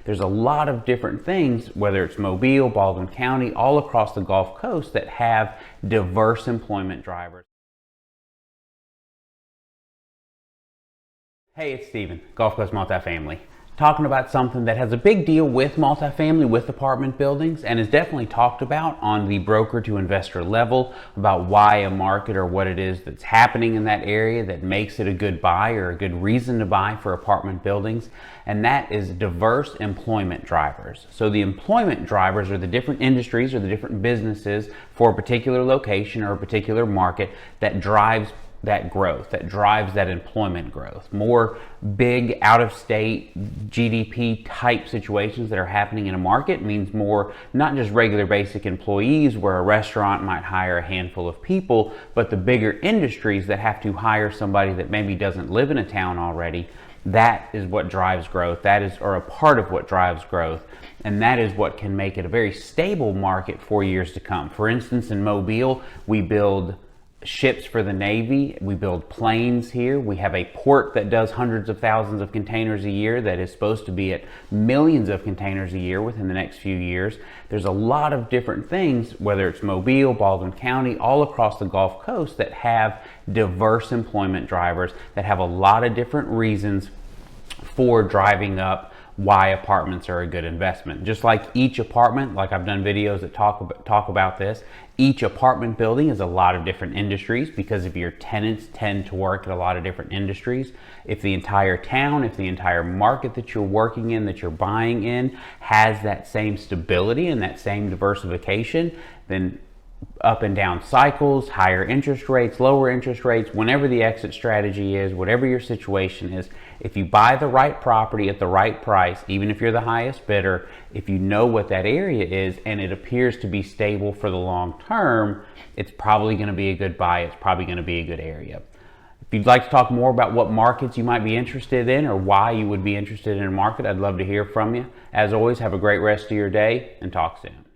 There's a lot of different things, whether it's Mobile, Baldwin County, all across the Gulf Coast, that have diverse employment drivers. Hey, it's Steven, Gulf Coast Multifamily, talking about something that has a big deal with multifamily, with apartment buildings, and is definitely talked about on the broker to investor level about why a market or what it is that's happening in that area that makes it a good buy or a good reason to buy for apartment buildings, and that is diverse employment drivers. So the employment drivers are the different industries or the different businesses for a particular location or a particular market that drives that growth, that drives that employment growth. More big out-of-state GDP type situations that are happening in a market means more, not just regular basic employees where a restaurant might hire a handful of people, but the bigger industries that have to hire somebody that maybe doesn't live in a town already. That is what drives growth. That is, or a part of what drives growth. And that is what can make it a very stable market for years to come. For instance, in Mobile, we build ships for the Navy. We build planes here. We have a port that does hundreds of thousands of containers a year that is supposed to be at millions of containers a year within the next few years. There's a lot of different things, whether it's Mobile, Baldwin County, all across the Gulf Coast, that have diverse employment drivers, that have a lot of different reasons for driving up why apartments are a good investment. Just like each apartment, like I've done videos that talk about this, each apartment building is a lot of different industries because if your tenants tend to work at a lot of different industries. If the entire town, if the entire market that you're working in, that you're buying in, has that same stability and that same diversification, then up and down cycles, higher interest rates, lower interest rates, whenever the exit strategy is, whatever your situation is, if you buy the right property at the right price, even if you're the highest bidder, if you know what that area is and it appears to be stable for the long term, it's probably going to be a good buy. It's probably going to be a good area. If you'd like to talk more about what markets you might be interested in or why you would be interested in a market, I'd love to hear from you. As always, have a great rest of your day and talk soon.